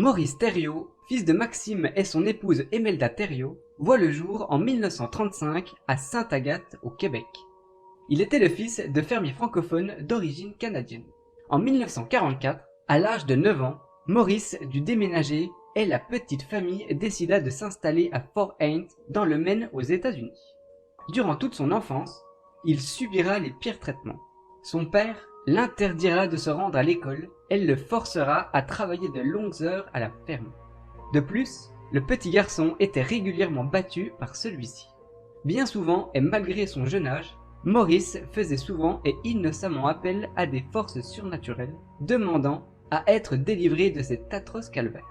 Maurice Thériault, fils de Maxime et son épouse Imelda Thériault, voit le jour en 1935 à Sainte-Agathe, au Québec. Il était le fils de fermiers francophones d'origine canadienne. En 1944, à l'âge de 9 ans, Maurice dut déménager et la petite famille décida de s'installer à Fort Haines, dans le Maine, aux États-Unis. Durant toute son enfance, il subira les pires traitements. Son père l'interdira de se rendre à l'école et le forcera à travailler de longues heures à la ferme. De plus, le petit garçon était régulièrement battu par celui-ci. Bien souvent, et malgré son jeune âge, Maurice faisait souvent et innocemment appel à des forces surnaturelles, demandant à être délivré de cet atroce calvaire.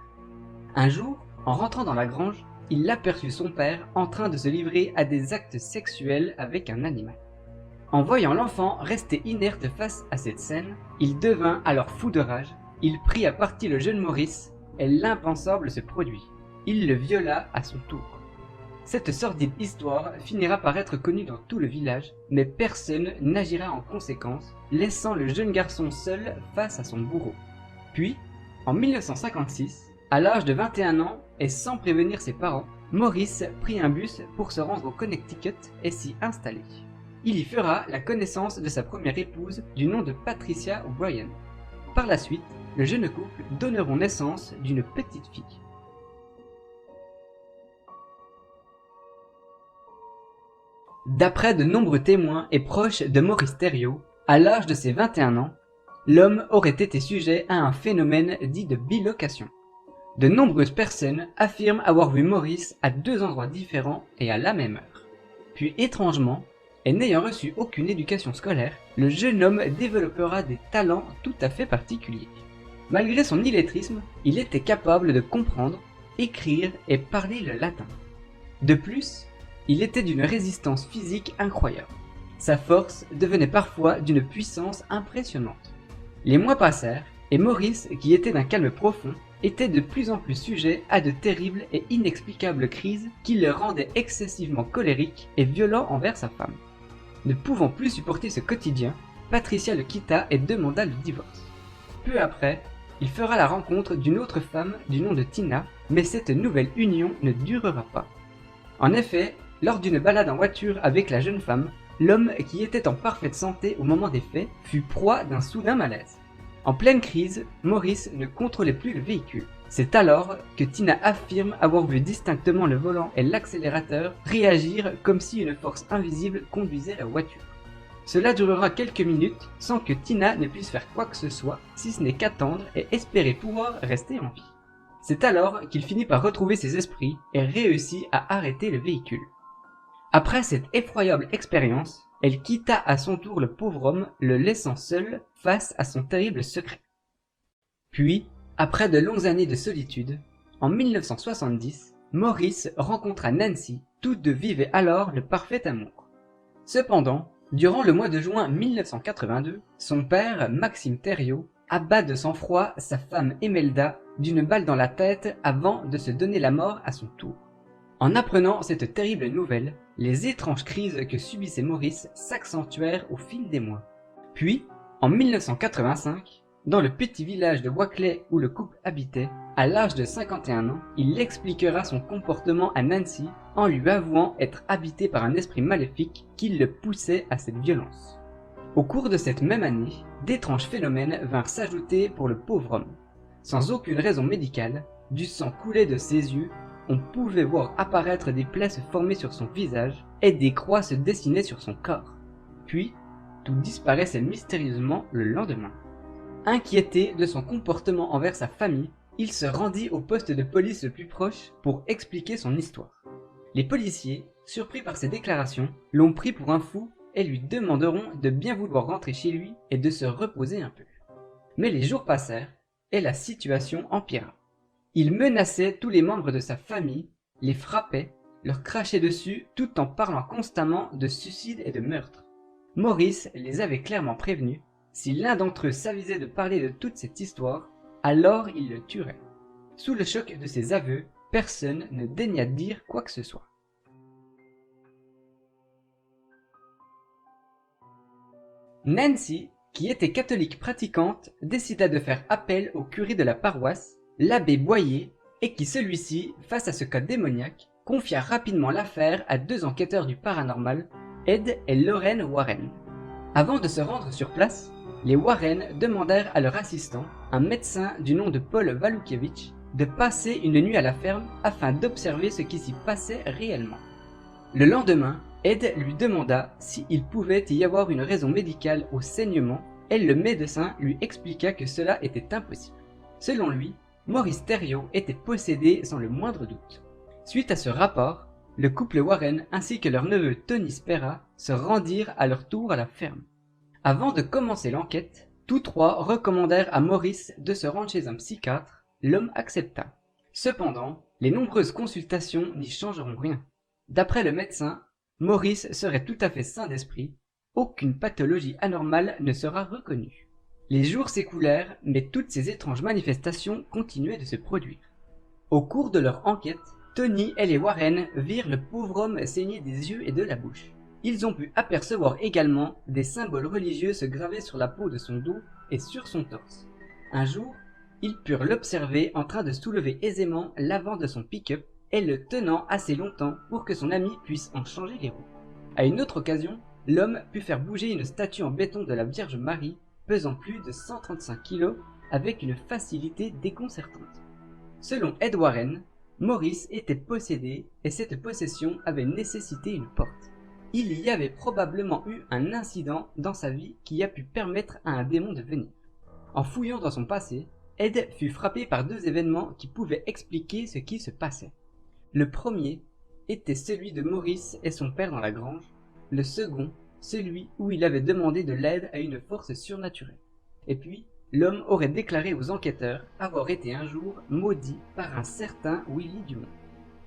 Un jour, en rentrant dans la grange, il aperçut son père en train de se livrer à des actes sexuels avec un animal. En voyant l'enfant rester inerte face à cette scène, il devint alors fou de rage. Il prit à partie le jeune Maurice et l'impensable se produit. Il le viola à son tour. Cette sordide histoire finira par être connue dans tout le village, mais personne n'agira en conséquence, laissant le jeune garçon seul face à son bourreau. Puis, en 1956, à l'âge de 21 ans et sans prévenir ses parents, Maurice prit un bus pour se rendre au Connecticut et s'y installer. Il y fera la connaissance de sa première épouse du nom de Patricia O'Brien. Par la suite, le jeune couple donneront naissance d'une petite fille. D'après de nombreux témoins et proches de Maurice Thériault, à l'âge de ses 21 ans, l'homme aurait été sujet à un phénomène dit de bilocation. De nombreuses personnes affirment avoir vu Maurice à 2 endroits différents et à la même heure. Puis étrangement, et n'ayant reçu aucune éducation scolaire, le jeune homme développera des talents tout à fait particuliers. Malgré son illettrisme, il était capable de comprendre, écrire et parler le latin. De plus, il était d'une résistance physique incroyable. Sa force devenait parfois d'une puissance impressionnante. Les mois passèrent, et Maurice, qui était d'un calme profond, était de plus en plus sujet à de terribles et inexplicables crises qui le rendaient excessivement colérique et violent envers sa femme. Ne pouvant plus supporter ce quotidien, Patricia le quitta et demanda le divorce. Peu après, il fera la rencontre d'une autre femme du nom de Tina, mais cette nouvelle union ne durera pas. En effet, lors d'une balade en voiture avec la jeune femme, l'homme, qui était en parfaite santé au moment des faits, fut proie d'un soudain malaise. En pleine crise, Maurice ne contrôlait plus le véhicule. C'est alors que Tina affirme avoir vu distinctement le volant et l'accélérateur réagir comme si une force invisible conduisait la voiture. Cela durera quelques minutes sans que Tina ne puisse faire quoi que ce soit, si ce n'est qu'attendre et espérer pouvoir rester en vie. C'est alors qu'il finit par retrouver ses esprits et réussit à arrêter le véhicule. Après cette effroyable expérience, elle quitta à son tour le pauvre homme, le laissant seul face à son terrible secret. Puis, après de longues années de solitude, en 1970, Maurice rencontra Nancy, toutes deux vivaient alors le parfait amour. Cependant, durant le mois de juin 1982, son père, Maxime Thériault, abat de sang-froid sa femme Imelda d'une balle dans la tête avant de se donner la mort à son tour. En apprenant cette terrible nouvelle, les étranges crises que subissait Maurice s'accentuèrent au fil des mois. Puis, en 1985, dans le petit village de Wackley où le couple habitait, à l'âge de 51 ans, il expliquera son comportement à Nancy en lui avouant être habité par un esprit maléfique qui le poussait à cette violence. Au cours de cette même année, d'étranges phénomènes vinrent s'ajouter pour le pauvre homme. Sans aucune raison médicale, du sang coulait de ses yeux, on pouvait voir apparaître des plaies se former sur son visage et des croix se dessiner sur son corps. Puis, tout disparaissait mystérieusement le lendemain. Inquiété de son comportement envers sa famille, il se rendit au poste de police le plus proche pour expliquer son histoire. Les policiers, surpris par ses déclarations, l'ont pris pour un fou et lui demanderont de bien vouloir rentrer chez lui et de se reposer un peu. Mais les jours passèrent et la situation empira. Il menaçait tous les membres de sa famille, les frappait, leur crachait dessus tout en parlant constamment de suicide et de meurtre. Maurice les avait clairement prévenus, si l'un d'entre eux s'avisait de parler de toute cette histoire, alors il le tuerait. Sous le choc de ses aveux, personne ne daigna dire quoi que ce soit. Nancy, qui était catholique pratiquante, décida de faire appel au curé de la paroisse, l'abbé Boyer, et qui celui-ci, face à ce cas démoniaque, confia rapidement l'affaire à 2 enquêteurs du paranormal, Ed et Lorraine Warren. Avant de se rendre sur place, les Warren demandèrent à leur assistant, un médecin du nom de Paul Walukiewicz, de passer une nuit à la ferme afin d'observer ce qui s'y passait réellement. Le lendemain, Ed lui demanda s'il pouvait y avoir une raison médicale au saignement et le médecin lui expliqua que cela était impossible. Selon lui, Maurice Thériault était possédé sans le moindre doute. Suite à ce rapport, le couple Warren ainsi que leur neveu Tony Spera se rendirent à leur tour à la ferme. Avant de commencer l'enquête, tous trois recommandèrent à Maurice de se rendre chez un psychiatre. L'homme accepta. Cependant, les nombreuses consultations n'y changeront rien. D'après le médecin, Maurice serait tout à fait sain d'esprit, aucune pathologie anormale ne sera reconnue. Les jours s'écoulèrent, mais toutes ces étranges manifestations continuaient de se produire. Au cours de leur enquête, Tony et les Warren virent le pauvre homme saigner des yeux et de la bouche. Ils ont pu apercevoir également des symboles religieux se graver sur la peau de son dos et sur son torse. Un jour, ils purent l'observer en train de soulever aisément l'avant de son pick-up et le tenant assez longtemps pour que son ami puisse en changer les roues. À une autre occasion, l'homme put faire bouger une statue en béton de la Vierge Marie pesant plus de 135 kg avec une facilité déconcertante. Selon Ed Warren, Maurice était possédé et cette possession avait nécessité une porte. Il y avait probablement eu un incident dans sa vie qui a pu permettre à un démon de venir. En fouillant dans son passé, Ed fut frappé par 2 événements qui pouvaient expliquer ce qui se passait. Le premier était celui de Maurice et son père dans la grange, le second, celui où il avait demandé de l'aide à une force surnaturelle. Et puis, l'homme aurait déclaré aux enquêteurs avoir été un jour maudit par un certain Willy Dumont.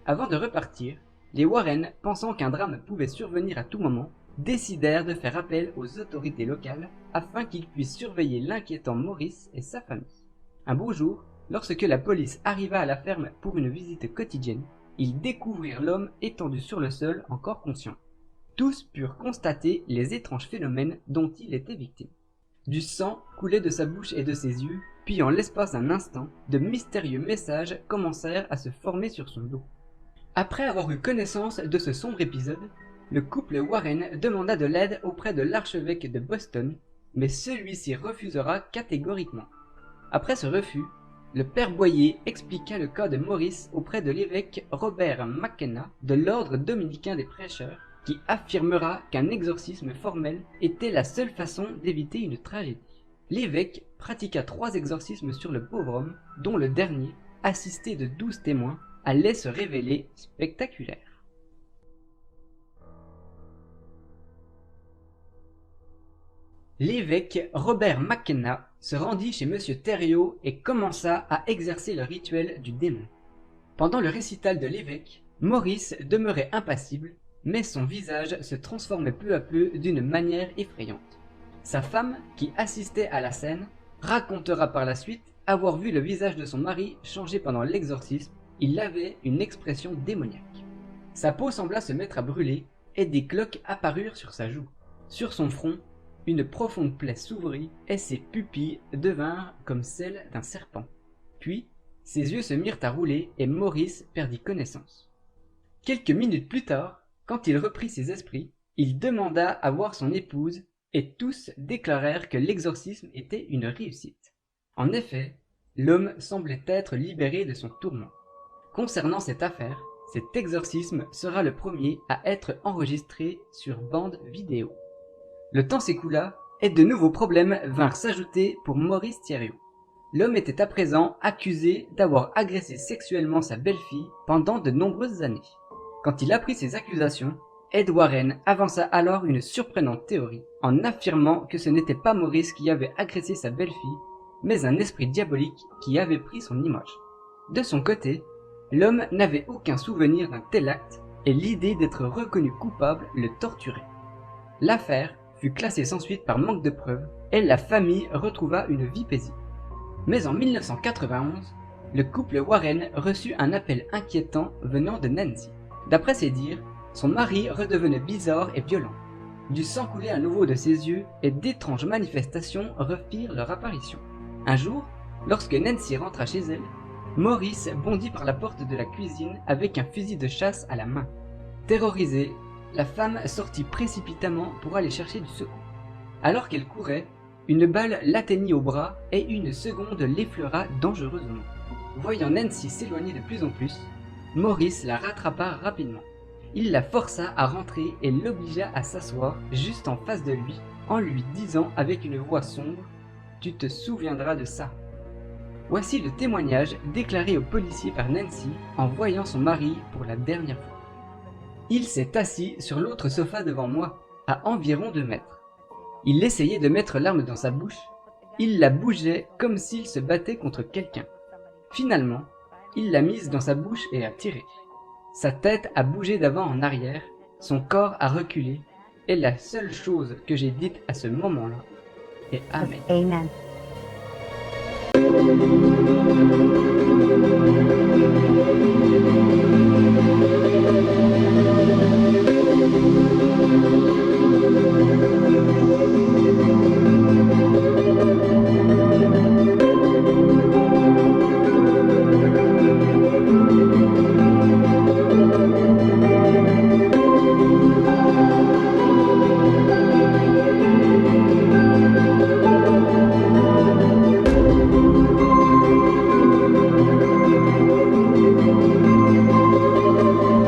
Avant de repartir, les Warren, pensant qu'un drame pouvait survenir à tout moment, décidèrent de faire appel aux autorités locales afin qu'ils puissent surveiller l'inquiétant Maurice et sa famille. Un beau jour, lorsque la police arriva à la ferme pour une visite quotidienne, ils découvrirent l'homme étendu sur le sol encore conscient. Tous purent constater les étranges phénomènes dont il était victime. Du sang coulait de sa bouche et de ses yeux, puis en l'espace d'un instant, de mystérieux messages commencèrent à se former sur son dos. Après avoir eu connaissance de ce sombre épisode, le couple Warren demanda de l'aide auprès de l'archevêque de Boston, mais celui-ci refusera catégoriquement. Après ce refus, le père Boyer expliqua le cas de Maurice auprès de l'évêque Robert McKenna de l'ordre dominicain des prêcheurs, qui affirmera qu'un exorcisme formel était la seule façon d'éviter une tragédie. L'évêque pratiqua 3 exorcismes sur le pauvre homme, dont le dernier, assisté de 12 témoins, allait se révéler spectaculaire. L'évêque Robert McKenna se rendit chez M. Thériault et commença à exercer le rituel du démon. Pendant le récital de l'évêque, Maurice demeurait impassible, mais son visage se transformait peu à peu d'une manière effrayante. Sa femme, qui assistait à la scène, racontera par la suite avoir vu le visage de son mari changer pendant l'exorcisme. Il avait une expression démoniaque. Sa peau sembla se mettre à brûler et des cloques apparurent sur sa joue. Sur son front, une profonde plaie s'ouvrit et ses pupilles devinrent comme celles d'un serpent. Puis, ses yeux se mirent à rouler et Maurice perdit connaissance. Quelques minutes plus tard, quand il reprit ses esprits, il demanda à voir son épouse et tous déclarèrent que l'exorcisme était une réussite. En effet, l'homme semblait être libéré de son tourment. Concernant cette affaire, cet exorcisme sera le premier à être enregistré sur bande vidéo. Le temps s'écoula et de nouveaux problèmes vinrent s'ajouter pour Maurice Thériault. L'homme était à présent accusé d'avoir agressé sexuellement sa belle-fille pendant de nombreuses années. Quand il apprit ces accusations, Ed Warren avança alors une surprenante théorie en affirmant que ce n'était pas Maurice qui avait agressé sa belle-fille, mais un esprit diabolique qui avait pris son image. De son côté, l'homme n'avait aucun souvenir d'un tel acte et l'idée d'être reconnu coupable le torturait. L'affaire fut classée sans suite par manque de preuves et la famille retrouva une vie paisible. Mais en 1991, le couple Warren reçut un appel inquiétant venant de Nancy. D'après ses dires, son mari redevenait bizarre et violent. Du sang coulait à nouveau de ses yeux et d'étranges manifestations refirent leur apparition. Un jour, lorsque Nancy rentra chez elle, Maurice bondit par la porte de la cuisine avec un fusil de chasse à la main. Terrorisée, la femme sortit précipitamment pour aller chercher du secours. Alors qu'elle courait, une balle l'atteignit au bras et une seconde l'effleura dangereusement. Voyant Nancy s'éloigner de plus en plus, Maurice la rattrapa rapidement. Il la força à rentrer et l'obligea à s'asseoir juste en face de lui en lui disant avec une voix sombre « Tu te souviendras de ça ». Voici le témoignage déclaré au policier par Nancy en voyant son mari pour la dernière fois. Il s'est assis sur l'autre sofa devant moi, à environ 2 mètres. Il essayait de mettre l'arme dans sa bouche. Il la bougeait comme s'il se battait contre quelqu'un. Finalement, il l'a mise dans sa bouche et a tiré. Sa tête a bougé d'avant en arrière, son corps a reculé, et la seule chose que j'ai dite à ce moment-là est Amen. Amen.